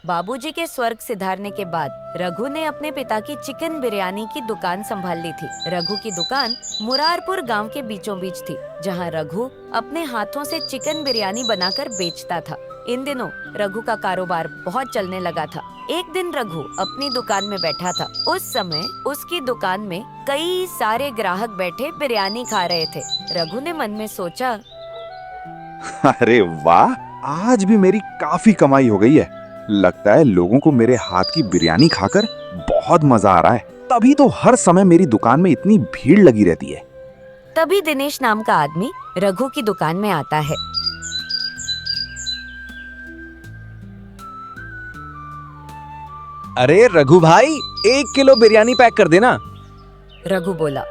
बाबूजी के स्वर्ग सिधारने के बाद रघु ने अपने पिता की चिकन बिरयानी की दुकान संभाल ली थी। रघु की दुकान मुरारपुर गांव के बीचों बीच थी, जहां रघु अपने हाथों से चिकन बिरयानी बनाकर बेचता था। इन दिनों रघु का कारोबार बहुत चलने लगा था। एक दिन रघु अपनी दुकान में बैठा था। उस समय उसकी दुकान में कई सारे ग्राहक बैठे बिरयानी खा रहे थे। रघु ने मन में सोचा, अरे वाह, आज भी मेरी काफी कमाई हो गई है। लगता है लोगों को मेरे हाथ की बिरयानी खाकर बहुत मजा आ रहा है, तभी तो हर समय मेरी दुकान में इतनी भीड़ लगी रहती है। तभी दिनेश नाम का आदमी रघु की दुकान में आता है। अरे रघु भाई, 1 किलो बिरयानी पैक कर देना। रघु बोला।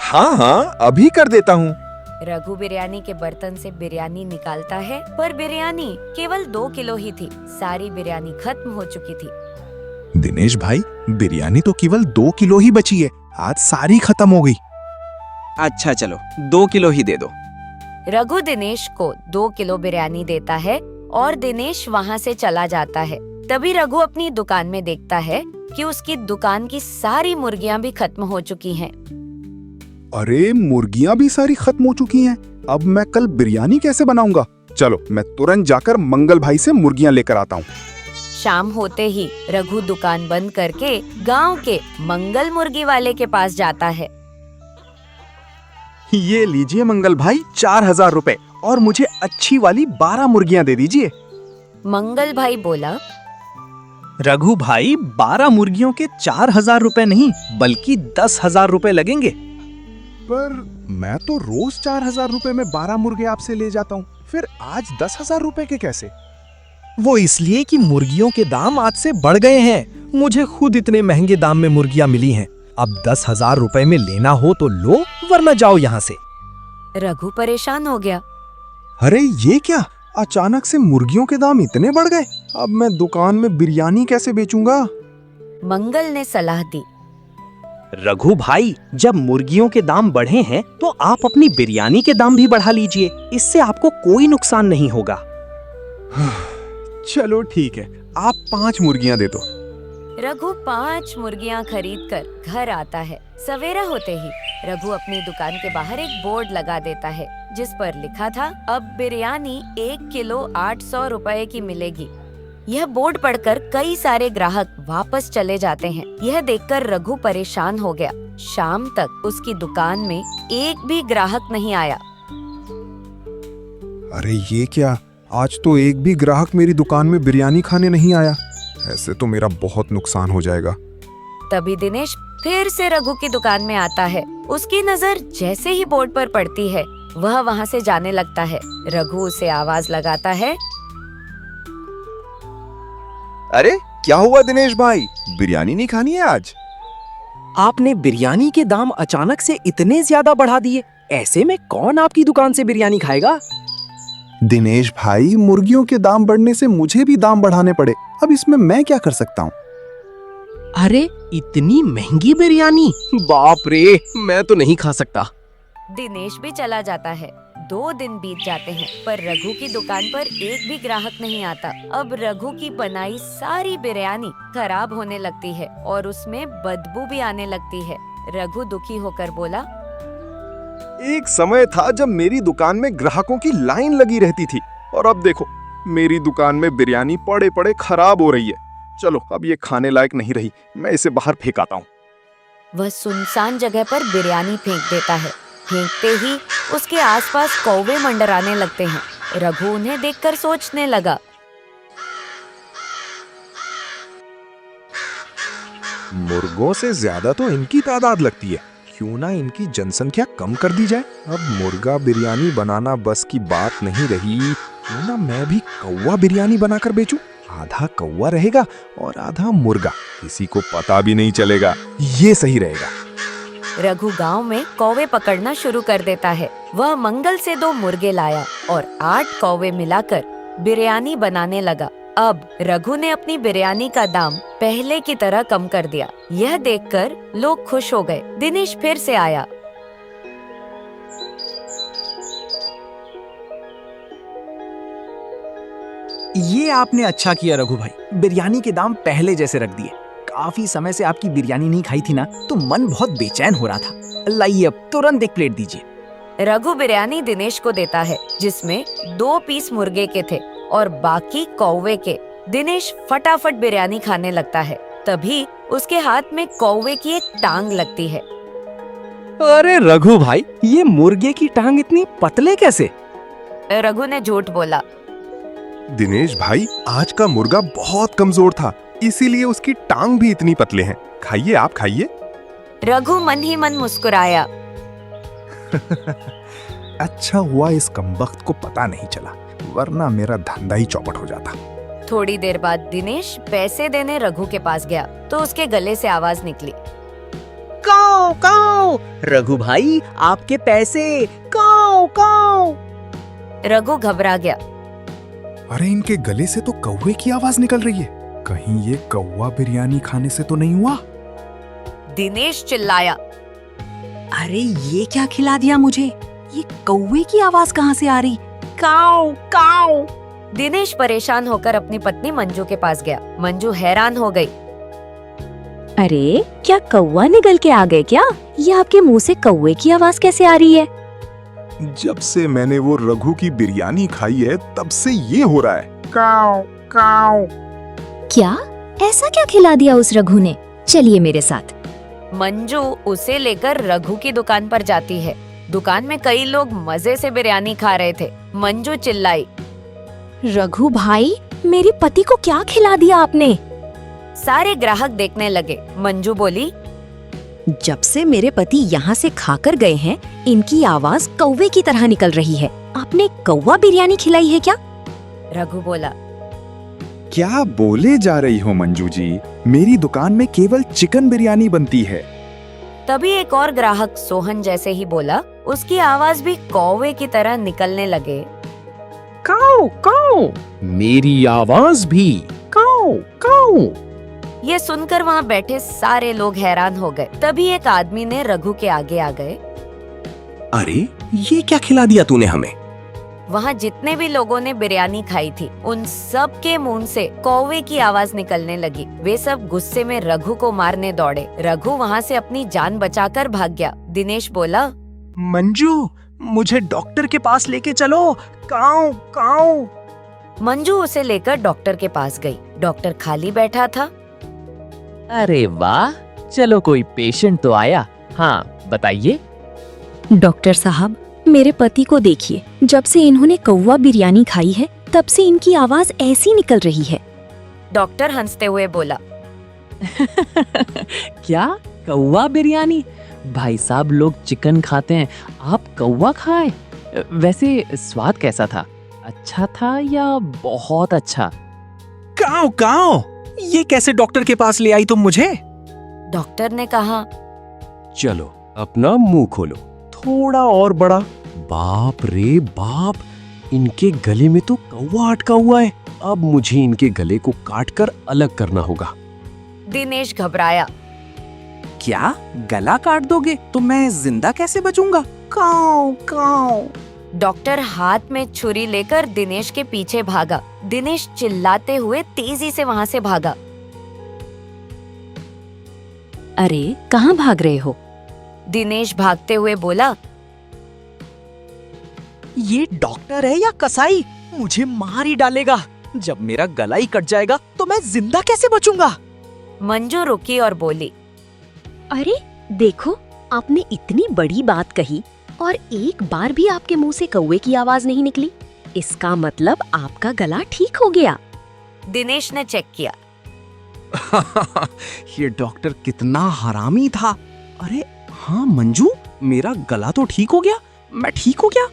हाँ हाँ, अभी कर देता हूँ। रघु बिरयानी के बर्तन से बिरयानी निकालता है, पर बिरयानी केवल 2 किलो ही थी। सारी बिरयानी खत्म हो चुकी थी। दिनेश भाई, बिरयानी तो केवल 2 किलो ही बची है, आज सारी खत्म हो गई। अच्छा चलो, 2 किलो ही दे दो। रघु दिनेश को 2 किलो बिरयानी देता है और दिनेश वहाँ से चला जाता है। तभी रघु अपनी दुकान में देखता है कि उसकी दुकान की सारी मुर्गियाँ भी खत्म हो चुकी हैं। अरे मुर्गियां भी सारी खत्म हो चुकी हैं। अब मैं कल बिरयानी कैसे बनाऊंगा? चलो मैं तुरंत जाकर मंगल भाई से मुर्गियां लेकर आता हूँ। शाम होते ही रघु दुकान बंद करके गांव के मंगल मुर्गी वाले के पास जाता है। ये लीजिए मंगल भाई, 4000 रुपए, और मुझे अच्छी वाली 12 मुर्गियां दे दीजिए। मंगल भाई बोला, रघु भाई, 12 मुर्गियों के 4000 रुपए नहीं बल्कि 10,000 रुपए लगेंगे। पर मैं तो रोज 4000 रुपए में 12 मुर्गे आपसे ले जाता हूँ, फिर आज 10,000 रुपए के कैसे? वो इसलिए कि मुर्गियों के दाम आज से बढ़ गए हैं। मुझे खुद इतने महंगे दाम में मुर्गियां मिली हैं। अब 10,000 रुपए में लेना हो तो लो, वरना जाओ यहाँ से। रघु परेशान हो गया। अरे ये क्या, अचानक से मुर्गियों के दाम इतने बढ़ गए? अब मैं दुकान में बिरयानी कैसे बेचूंगा? मंगल ने सलाह दी, रघु भाई, जब मुर्गियों के दाम बढ़े हैं तो आप अपनी बिरयानी के दाम भी बढ़ा लीजिए। इससे आपको कोई नुकसान नहीं होगा। चलो ठीक है, आप 5 मुर्गियां दे दो। रघु 5 मुर्गियां खरीद कर घर आता है। सवेरा होते ही रघु अपनी दुकान के बाहर एक बोर्ड लगा देता है, जिस पर लिखा था, अब बिरयानी 1 किलो 800 रुपए की मिलेगी। यह बोर्ड पढ़कर कई सारे ग्राहक वापस चले जाते हैं। यह देखकर रघु परेशान हो गया। शाम तक उसकी दुकान में एक भी ग्राहक नहीं आया। अरे ये क्या, आज तो एक भी ग्राहक मेरी दुकान में बिरयानी खाने नहीं आया। ऐसे तो मेरा बहुत नुकसान हो जाएगा। तभी दिनेश फिर से रघु की दुकान में आता है। उसकी नजर जैसे ही बोर्ड पर पड़ती है, वह वहाँ से जाने लगता है। रघु उसे आवाज लगाता है, अरे क्या हुआ दिनेश भाई, बिरयानी नहीं खानी है आज? आपने बिरयानी के दाम अचानक से इतने ज्यादा बढ़ा दिए। ऐसे में कौन आपकी दुकान से बिरयानी खाएगा? दिनेश भाई, मुर्गियों के दाम बढ़ने से मुझे भी दाम बढ़ाने पड़े। अब इसमें मैं क्या कर सकता हूँ? अरे इतनी महंगी बिरयानी, बाप रे, मैं तो नहीं खा सकता। दिनेश भी चला जाता है। 2 दिन बीत जाते हैं, पर रघु की दुकान पर एक भी ग्राहक नहीं आता। अब रघु की बनाई सारी बिरयानी खराब होने लगती है और उसमें बदबू भी आने लगती है। रघु दुखी होकर बोला, एक समय था जब मेरी दुकान में ग्राहकों की लाइन लगी रहती थी, और अब देखो मेरी दुकान में बिरयानी पड़े पड़े खराब हो रही है। चलो अब ये खाने लायक नहीं रही, मैं इसे बाहर फेंक आता हूँ। वह सुनसान जगह पर बिरयानी फेंक देता है। फेंकते ही उसके आसपास कौवे मंडराने लगते हैं। रघु उन्हें देखकर सोचने लगा, मुर्गों से ज्यादा तो इनकी तादाद लगती है, क्यों ना इनकी जनसंख्या कम कर दी जाए। अब मुर्गा बिरयानी बनाना बस की बात नहीं रही, क्यों ना मैं भी कौवा बिरयानी बनाकर बेचूं। आधा कौवा रहेगा और आधा मुर्गा, किसी को पता भी नहीं चलेगा। ये सही रहेगा। रघु गांव में कौवे पकड़ना शुरू कर देता है। वह मंगल से 2 मुर्गे लाया और 8 कौवे मिलाकर बिरयानी बनाने लगा। अब रघु ने अपनी बिरयानी का दाम पहले की तरह कम कर दिया। यह देखकर लोग खुश हो गए। दिनेश फिर से आया। ये आपने अच्छा किया रघु भाई, बिरयानी के दाम पहले जैसे रख दिए। काफी समय से आपकी बिरयानी नहीं खाई थी ना, तो मन बहुत बेचैन हो रहा था। लाइए अब तुरंत एक प्लेट दीजिए। रघु बिरयानी दिनेश को देता है, जिसमें 2 पीस मुर्गे के थे और बाकी कौवे के। दिनेश फटाफट बिरयानी खाने लगता है। तभी उसके हाथ में कौवे की एक टांग लगती है। अरे रघु भाई, ये मुर्गे की टांग इतनी पतले कैसे? रघु ने झूठ बोला। दिनेश भाई, आज का मुर्गा बहुत कमजोर था, इसीलिए उसकी टांग भी इतनी पतले हैं। खाइए, आप खाइए। रघु मन ही मन मुस्कुराया। अच्छा हुआ इस कमबख्त को पता नहीं चला, वरना मेरा धंधा ही चौपट हो जाता। थोड़ी देर बाद दिनेश पैसे देने रघु के पास गया तो उसके गले से आवाज निकली। काऊ काऊ, रघु भाई आपके पैसे, काऊ काऊ। रघु घबरा गया। अरे इनके गले से तो कौवे की आवाज निकल रही है, कहीं ये कौवा बिरयानी खाने से तो नहीं हुआ? दिनेश चिल्लाया। अरे ये क्या खिला दिया मुझे? ये कौवे की आवाज कहाँ से आ रही? काऊ काऊ। दिनेश परेशान होकर अपनी पत्नी मंजू के पास गया। मंजू हैरान हो गई। अरे क्या कौवा निकल के आ गए क्या? ये आपके मुंह से कौवे की आवाज कैसे आ रही है? जब से मैंने वो रघु की बिरयानी खाई है, तब से ये हो रहा है, काऊ काऊ। क्या ऐसा क्या खिला दिया उस रघु ने? चलिए मेरे साथ। मंजू उसे लेकर रघु की दुकान पर जाती है। दुकान में कई लोग मजे से बिरयानी खा रहे थे। मंजू चिल्लाई। रघु भाई, मेरे पति को क्या खिला दिया आपने? सारे ग्राहक देखने लगे। मंजू बोली, जब से मेरे पति यहाँ से खाकर गए हैं, इनकी आवाज कौवे की तरह निकल रही है। आपने कौवा बिरयानी खिलाई है क्या? रघु बोला। क्या बोले जा रही हो मंजू जी, मेरी दुकान में केवल चिकन बिरयानी बनती है। तभी एक और ग्राहक सोहन जैसे ही बोला। उसकी आवाज भी कौवे की तरह निकलने लगे। काऊ काऊ, मेरी आवाज भी काऊ काऊ। ये सुनकर वहाँ बैठे सारे लोग हैरान हो गए। तभी एक आदमी ने रघु के आगे आ गए। अरे ये क्या खिला दिया तूने हमें? वहाँ जितने भी लोगों ने बिरयानी खाई थी, उन सब के मुंह से कौवे की आवाज निकलने लगी। वे सब गुस्से में रघु को मारने दौड़े। रघु वहाँ से अपनी जान बचाकर भाग गया। दिनेश बोला, मंजू, मुझे डॉक्टर के पास लेके चलो। काऊ काऊ। मंजू उसे लेकर डॉक्टर के पास गई। डॉक्टर खाली बैठा था। अरे वाह, चलो कोई पेशेंट तो आया। हाँ बताइए। डॉक्टर साहब, मेरे पति को देखिए, जब से इन्होंने कौवा बिरयानी खाई है, तब से इनकी आवाज ऐसी निकल रही है। डॉक्टर हंसते हुए बोला। क्या कौवा बिरयानी? भाई साहब लोग चिकन खाते हैं, आप कौवा खाए? वैसे स्वाद कैसा था? अच्छा था या बहुत अच्छा? काऊ काऊ, ये कैसे डॉक्टर के पास ले आई तुम मुझे? डॉक्टर ने कहा, चलो अपना मुंह खोलो, थोड़ा और बड़ा। बाप रे बाप, इनके गले में तो कौवा अटका हुआ है। अब मुझे इनके गले को काटकर अलग करना होगा। दिनेश घबराया। क्या गला काट दोगे तो मैं जिंदा कैसे बचूंगा? काऊ काऊ। डॉक्टर हाथ में छुरी लेकर दिनेश के पीछे भागा। दिनेश चिल्लाते हुए तेजी से वहाँ से भागा। अरे कहाँ भाग रहे हो? दिनेश भागते हुए बोला, ये डॉक्टर है या कसाई? मुझे मार ही डालेगा। जब मेरा गला ही कट जाएगा तो मैं जिंदा कैसे बचूंगा? मंजू रुकी और बोली, अरे देखो, आपने इतनी बड़ी बात कही और एक बार भी आपके मुंह से कौवे की आवाज नहीं निकली। इसका मतलब आपका गला ठीक हो गया। दिनेश ने चेक किया। ये डॉक्टर कितना हरामी था। अरे हाँ मंजू, मेरा गला तो ठीक हो गया, मैं ठीक हो गया।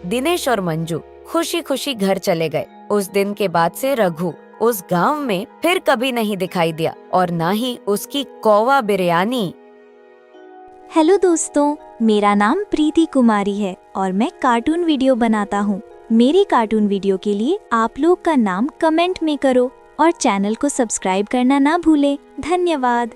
दिनेश और मंजू खुशी खुशी घर चले गए। उस दिन के बाद से रघु उस गांव में फिर कभी नहीं दिखाई दिया और ना ही उसकी कौवा बिरयानी। हेलो दोस्तों, मेरा नाम प्रीति कुमारी है और मैं कार्टून वीडियो बनाता हूँ। मेरे कार्टून वीडियो के लिए आप लोग का नाम कमेंट में करो और चैनल को सब्सक्राइब करना ना भूलें। धन्यवाद।